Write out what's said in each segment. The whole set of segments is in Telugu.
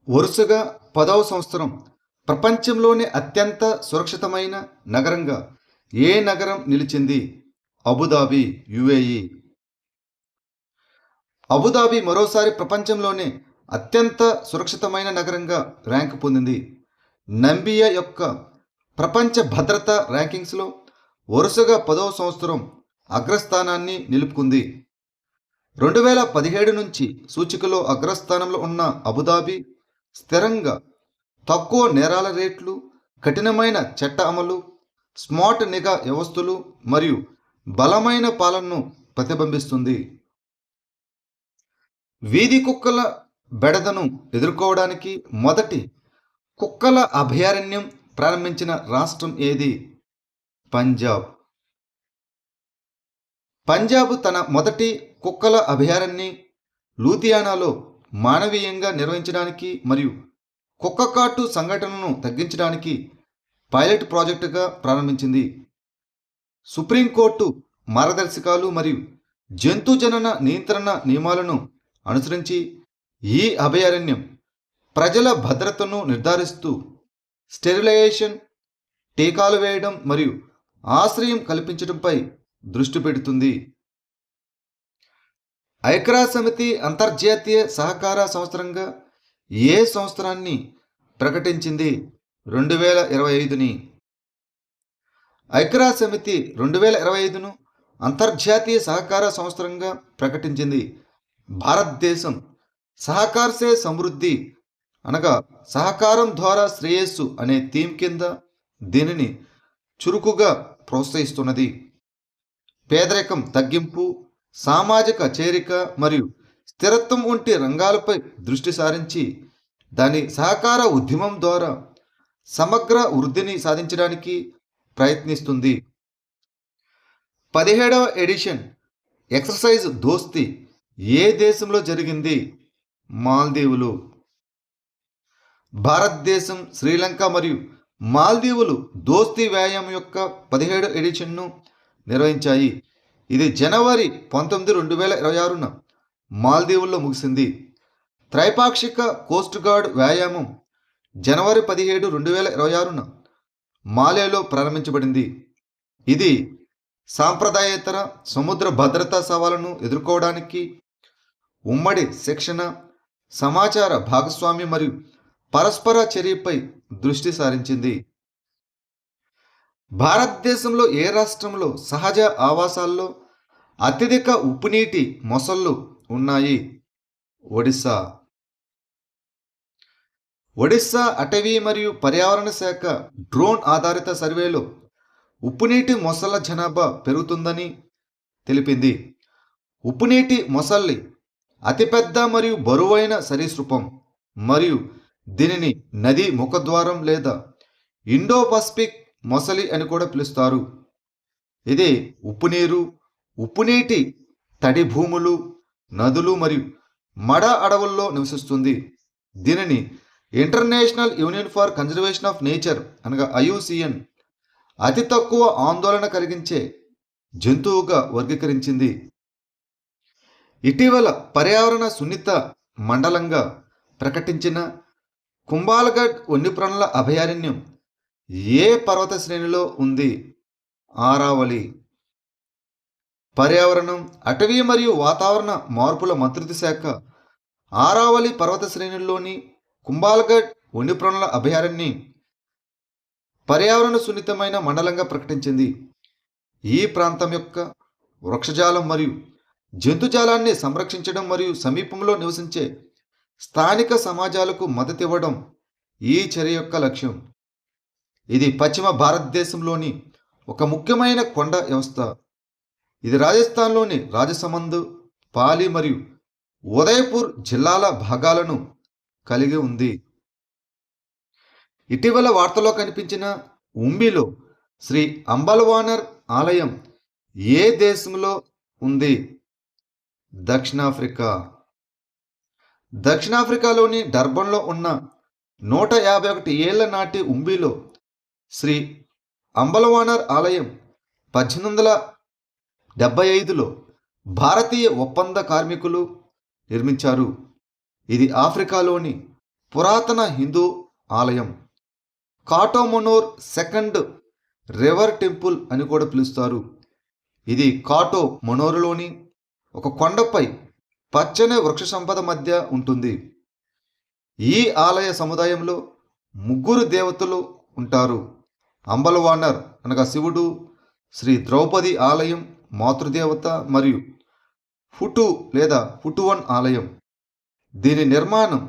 వరుసగా 10వ సంవత్సరం ప్రపంచంలోనే అత్యంత సురక్షితమైన నగరంగా ఏ నగరం నిలిచింది? Abu Dhabi, UAE. అబుదాబి మరోసారి ప్రపంచంలోనే అత్యంత సురక్షితమైన నగరంగా ర్యాంకు పొందింది. నంబియా యొక్క ప్రపంచ భద్రతా ర్యాంకింగ్స్లో వరుసగా 10వ సంవత్సరం అగ్రస్థానాన్ని నిలుపుకుంది. 2017 నుంచి సూచికలో అగ్రస్థానంలో ఉన్న అబుదాబి స్థిరంగా తక్కువ నేరాల రేట్లు, కఠినమైన చట్ట అమలు, స్మార్ట్ నిఘా వ్యవస్థలు మరియు బలమైన పాలనను ప్రతిబింబిస్తుంది. వీధి కుక్కల బెడదను ఎదుర్కోవడానికి మొదటి కుక్కల అభయారణ్యం ప్రారంభించిన రాష్ట్రం ఏది? పంజాబ్. పంజాబ్ తన మొదటి కుక్కల అభయారణ్యం లూధియానాలో మానవీయంగా నిర్వహించడానికి మరియు కుక్కకాటు సంఘటనను తగ్గించడానికి పైలట్ ప్రాజెక్టుగా ప్రారంభించింది. సుప్రీంకోర్టు మార్గదర్శకాలు మరియు జంతు జనన నియంత్రణ నియమాలను అనుసరించి ఈ అభయారణ్యం ప్రజల భద్రతను నిర్ధారిస్తూ స్టెరిలైజేషన్, టీకాలు వేయడం మరియు ఆశ్రయం కల్పించడంపై దృష్టి పెడుతుంది. ఐక్యరాజ్యసమితి అంతర్జాతీయ సహకార సంవత్సరంగా ఏ సంవత్సరాన్ని ప్రకటించింది? 2025ని. ఐక్యరాజ్యసమితి 2025ను అంతర్జాతీయ సహకార సంవత్సరంగా ప్రకటించింది. భారతదేశం సహకార్ సే సమృద్ధి అనగా సహకారం ద్వారా శ్రేయస్సు అనే థీమ్ కింద దీనిని చురుకుగా ప్రోత్సహిస్తున్నది. పేదరికం తగ్గింపు, సామాజిక చేరిక మరియు స్థిరత్వం వంటి రంగాలపై దృష్టి సారించి దాని సహకార ఉద్యమం ద్వారా సమగ్ర వృద్ధిని సాధించడానికి ప్రయత్నిస్తుంది. 17వ ఎడిషన్ ఎక్సర్సైజ్ దోస్తీ ఏ దేశంలో జరిగింది? మాల్దీవులు. భారతదేశం, శ్రీలంక మరియు మాల్దీవులు దోస్తీ వ్యాయామం యొక్క 17వ ఎడిషన్ను నిర్వహించాయి. ఇది జనవరి 19, 2026న మాల్దీవుల్లో ముగిసింది. త్రైపాక్షిక కోస్ట్ గార్డ్ వ్యాయామం జనవరి 17, 2026న మాలేలో ప్రారంభించబడింది. ఇది సాంప్రదాయేతర సముద్ర భద్రతా సవాళ్లను ఎదుర్కోవడానికి ఉమ్మడి శిక్షణ, సమాచార భాగస్వామ్యం మరియు పరస్పర చర్యపై దృష్టి సారించింది. భారతదేశంలో ఏ రాష్ట్రంలో సహజ ఆవాసాల్లో అత్యధిక ఉప్పునీటి మొసళ్ళు ఉన్నాయి? ఒడిశా. ఒడిశా అటవీ మరియు పర్యావరణ శాఖ డ్రోన్ ఆధారిత సర్వేలో ఉప్పునీటి మొసళ్ళ జనాభా పెరుగుతుందని తెలిపింది. ఉప్పునీటి మొసలి అతిపెద్ద మరియు బరువైన సరీసృపం మరియు దీనిని నది ముఖద్వారం లేదా ఇండో పసిఫిక్ మొసలి అని కూడా పిలుస్తారు. ఇది ఉప్పునీరు, ఉప్పునీటి తడి భూములు, నదులు మరియు మడ అడవుల్లో నివసిస్తుంది. దీనిని international union for conservation of nature అనగా IUCN అతి తక్కువ ఆందోళన కలిగించే జంతువుగా వర్గీకరించింది. ఇటీవల పర్యావరణ సున్నిత మండలంగా ప్రకటించిన కుంభాల్గఢ్ వన్యప్రాణుల అభయారణ్యం ఏ పర్వత శ్రేణిలో ఉంది? ఆరావళి. పర్యావరణం, అటవీ మరియు వాతావరణ మార్పుల మంత్రిత్వ శాఖ ఆరావళి పర్వత శ్రేణుల్లోని కుంభాల్గఢ్ వన్యప్రాణుల అభయారణ్యం పర్యావరణ సున్నితమైన మండలంగా ప్రకటించింది. ఈ ప్రాంతం యొక్క వృక్షజాలం మరియు జంతుజాలాన్ని సంరక్షించడం మరియు సమీపంలో నివసించే స్థానిక సమాజాలకు మద్దతు ఇవ్వడం ఈ చర్య యొక్క లక్ష్యం. ఇది పశ్చిమ భారతదేశంలోని ఒక ముఖ్యమైన కొండ వ్యవస్థ. ఇది రాజస్థాన్లోని రాజసమంద్, పాలి మరియు ఉదయపూర్ జిల్లాల భాగాలను కలిగి ఉంది. ఇటీవల వార్తలో కనిపించిన ఉంబిలో శ్రీ అంబల్వానర్ ఆలయం ఏ దేశంలో ఉంది? దక్షిణాఫ్రికా. దక్షిణాఫ్రికాలోని డర్బన్లో ఉన్న 151 ఏళ్ల నాటి ఉంబిలో శ్రీ అంబల్వానర్ ఆలయం 1875లో భారతీయ ఒప్పంద కార్మికులు నిర్మించారు. ఇది ఆఫ్రికాలోని పురాతన హిందూ ఆలయం. కాటోమొనోర్ సెకండ్ రివర్ టెంపుల్ అని కూడా పిలుస్తారు. ఇది కాటో మొనోరులోని ఒక కొండపై పచ్చని వృక్ష సంపద మధ్య ఉంటుంది. ఈ ఆలయ సముదాయంలో ముగ్గురు దేవతలు ఉంటారు. అంబలవానర్ అనగా శివుడు, శ్రీ ద్రౌపది ఆలయం మాతృదేవత మరియు ఫుటు లేదా ఫుటువన్ ఆలయం. దీని నిర్మాణం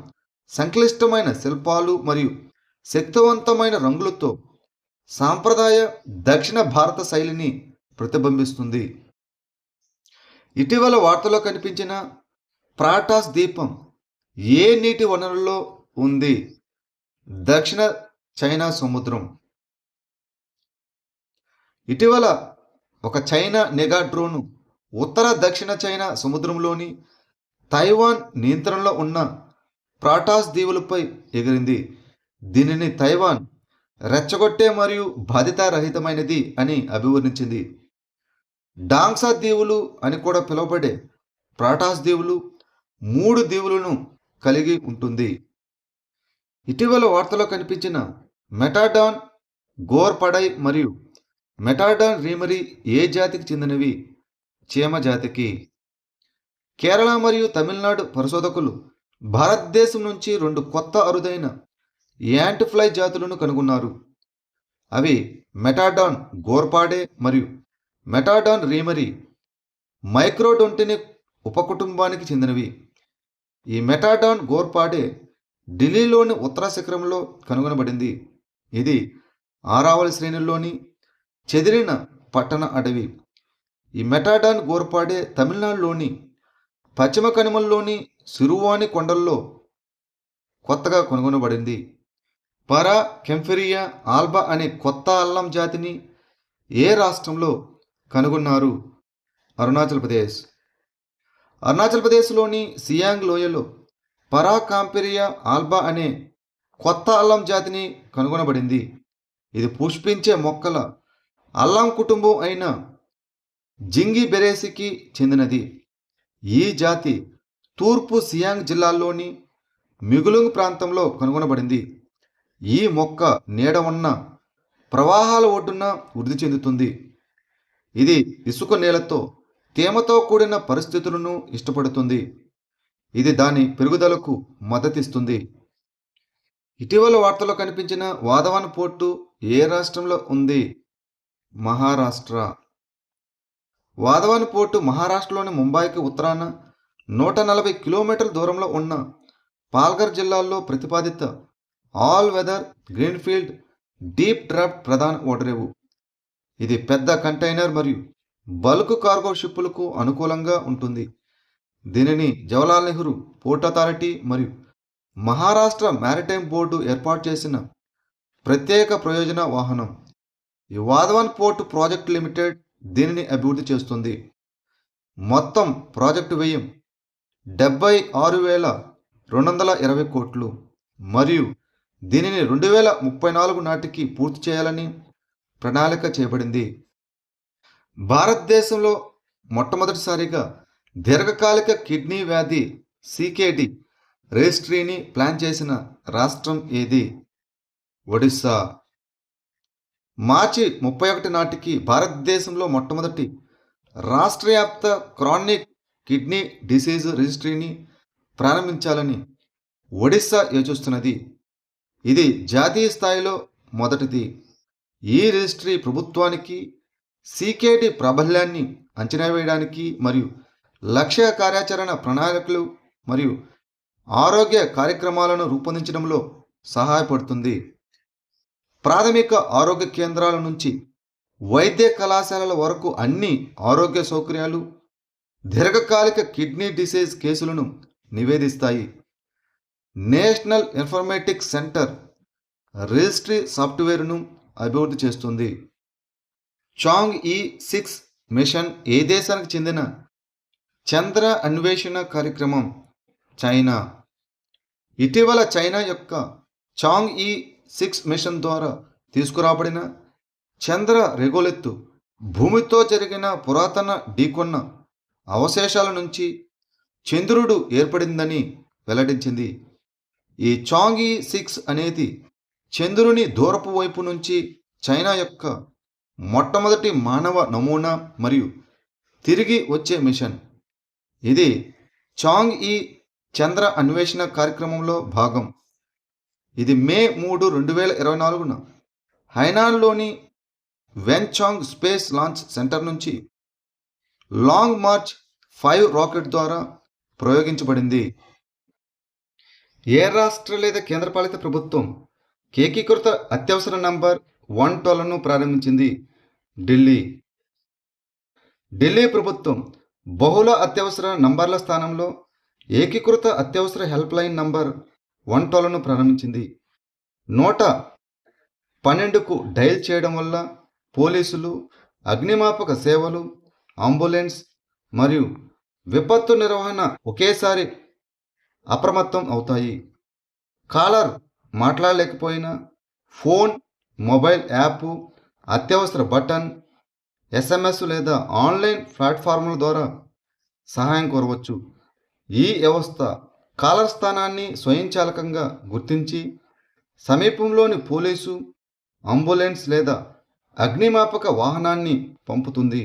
సంక్లిష్టమైన శిల్పాలు మరియు శక్తివంతమైన రంగులతో సాంప్రదాయ దక్షిణ భారత శైలిని ప్రతిబింబిస్తుంది. ఇటీవల వార్తలో కనిపించిన ప్రాటాస్ ద్వీపం ఏ నీటి వనరుల్లో ఉంది? దక్షిణ చైనా సముద్రం. ఇటీవల ఒక చైనా నిఘా డ్రోను ఉత్తర దక్షిణ చైనా సముద్రంలోని తైవాన్ నియంత్రణలో ఉన్న ప్రాటాస్ దీవులపై ఎగిరింది. దీనిని తైవాన్ రెచ్చగొట్టే మరియు బాధ్యతారహితమైనది అని అభివర్ణించింది. డాంగ్సా దీవులు అని కూడా పిలువబడే ప్రాటాస్ దీవులు 3 దీవులను కలిగి ఉంటుంది. ఇటీవల వార్తలో కనిపించిన మెటాడాన్ గోర్పడై మరియు మెటాడాన్ రీమరీ ఏ జాతికి చెందినవి? చీమ జాతికి. కేరళ మరియు తమిళనాడు పరిశోధకులు భారతదేశం నుంచి 2 కొత్త అరుదైన యాంట్ ఫ్లై జాతులను కనుగొన్నారు. అవి మెటాడాన్ గోర్పాడే మరియు మెటాడాన్ రీమరీ మైక్రోడొంటిని ఉపకుటుంబానికి చెందినవి. ఈ మెటాడాన్ గోర్పాడే ఢిల్లీలోని ఉత్తర శిఖరంలో కనుగొనబడింది. ఇది ఆరావళి శ్రేణుల్లోని చెదిరిన పట్టణ అడవి. ఈ మెటాడాన్ గోర్పాడే తమిళనాడులోని పశ్చిమ కనుమల్లోని సిరువాని కొండల్లో కొత్తగా కనుగొనబడింది. పరా కెంఫెరియా ఆల్బా అనే కొత్త అల్లం జాతిని ఏ రాష్ట్రంలో కనుగొన్నారు? అరుణాచల్ ప్రదేశ్. అరుణాచల్ ప్రదేశ్లోని సియాంగ్ లోయలో పరా కాంపెరియా ఆల్బా అనే కొత్త అల్లం జాతిని కనుగొనబడింది. ఇది పుష్పించే మొక్కల అల్లం కుటుంబం అయిన జింగి బెరేసికి చెందినది. ఈ జాతి తూర్పు సియాంగ్ జిల్లాలోని మిగులుంగ్ ప్రాంతంలో కనుగొనబడింది. ఈ మొక్క నీడ ఉన్న ప్రవాహాల ఒడ్డున వృద్ధి చెందుతుంది. ఇది ఇసుక నేలతో తేమతో కూడిన పరిస్థితులను ఇష్టపడుతుంది. ఇది దాని పెరుగుదలకు మద్దతిస్తుంది. ఇటీవల వార్తలో కనిపించిన వాధవాన్ పోర్టు ఏ రాష్ట్రంలో ఉంది? మహారాష్ట్ర. వాధవాన్ పోర్టు మహారాష్ట్రలోని ముంబైకి ఉత్తరాన 140 కిలోమీటర్ల దూరంలో ఉన్న పాల్ఘర్ జిల్లాలో ప్రతిపాదిత all weather greenfield deep draft ప్రధాన ఓడరేవు. ఇది పెద్ద కంటైనర్ మరియు బల్క్ కార్గో షిప్పులకు అనుకూలంగా ఉంటుంది. దీనిని జవహర్లాల్ నెహ్రూ పోర్ట్ అథారిటీ మరియు మహారాష్ట్ర మ్యారిటైమ్ బోర్డు ఏర్పాటు చేసిన ప్రత్యేక ప్రయోజన వాహనం. ఈ వాధవాన్ పోర్ట్ ప్రాజెక్ట్ లిమిటెడ్ దీనిని అభివృద్ధి చేస్తుంది. మొత్తం ప్రాజెక్టు వ్యయం 76,220 కోట్లు మరియు దీనిని 2034 నాటికి పూర్తి చేయాలని ప్రణాళిక చేయబడింది. భారతదేశంలో మొట్టమొదటిసారిగా దీర్ఘకాలిక కిడ్నీ వ్యాధి సికేడి రిజిస్ట్రీని ప్లాన్ చేసిన రాష్ట్రం ఏది? ఒడిస్సా. మార్చి 31 నాటికి భారతదేశంలో మొట్టమొదటి రాష్ట్రవ్యాప్త క్రానిక్ కిడ్నీ డిసీజ్ రిజిస్ట్రీని ప్రారంభించాలని ఒడిస్సా యోచిస్తున్నది. ఇది జాతీయ స్థాయిలో మొదటిది. ఈ రిజిస్ట్రీ ప్రభుత్వానికి సికేడి ప్రాబల్యాన్ని అంచనా వేయడానికి మరియు లక్ష్య కార్యాచరణ ప్రణాళికలు మరియు ఆరోగ్య కార్యక్రమాలను రూపొందించడంలో సహాయపడుతుంది. ప్రాథమిక ఆరోగ్య కేంద్రాల నుంచి వైద్య కళాశాలల వరకు అన్ని ఆరోగ్య సౌకర్యాలు దీర్ఘకాలిక కిడ్నీ డిసీజ్ కేసులను నివేదిస్తాయి. నేషనల్ ఇన్ఫర్మేటిక్స్ సెంటర్ రిజిస్ట్రీ సాఫ్ట్వేర్ను అభివృద్ధి చేస్తుంది. చాంగ్-ఈ-6 మిషన్ ఏ దేశానికి చెందిన చంద్ర అన్వేషణ కార్యక్రమం? చైనా. ఇటీవల చైనా యొక్క చాంగ్-ఈ-6 మిషన్ ద్వారా తీసుకురాబడిన చంద్ర రెగోలెత్తు భూమితో జరిగిన పురాతన ఢీకొన్న అవశేషాల నుంచి చంద్రుడు ఏర్పడిందని వెల్లడించింది. ఈ చాంగి 6 అనేది చంద్రుని దూరపు వైపు నుంచి చైనా యొక్క మొట్టమొదటి మానవ నమూనా మరియు తిరిగి వచ్చే మిషన్. ఇది చాంగ్ ఈ చంద్ర అన్వేషణ కార్యక్రమంలో భాగం. ఇది మే 3, 2024న హైనాన్లోని వెన్చాంగ్ స్పేస్ లాంచ్ సెంటర్ నుంచి లాంగ్ మార్చ్ 5 రాకెట్ ద్వారా ప్రయోగించబడింది. ఏ రాష్ట్ర లేదా కేంద్రపాలిత ప్రభుత్వం ఏకీకృత అత్యవసర నంబర్ 112ను ప్రారంభించింది? ఢిల్లీ. ఢిల్లీ ప్రభుత్వం బహుళ అత్యవసర నంబర్ల స్థానంలో ఏకీకృత అత్యవసర హెల్ప్ లైన్ నంబర్ 112ను ప్రారంభించింది. 112కు డయల్ చేయడం వల్ల పోలీసులు, అగ్నిమాపక సేవలు, అంబులెన్స్ మరియు విపత్తు నిర్వహణ ఒకేసారి అప్రమత్తం అవుతాయి. కాలర్ మాట్లాడలేకపోయినా ఫోన్, మొబైల్ యాప్, అత్యవసర బటన్, SMS లేదా ఆన్లైన్ ప్లాట్ఫామ్ల ద్వారా సహాయం కోరవచ్చు. ఈ వ్యవస్థ కాలర్ స్థానాన్ని స్వయంచాలకంగా గుర్తించి సమీపంలోని పోలీసు, అంబులెన్స్ లేదా అగ్నిమాపక వాహనాన్ని పంపుతుంది.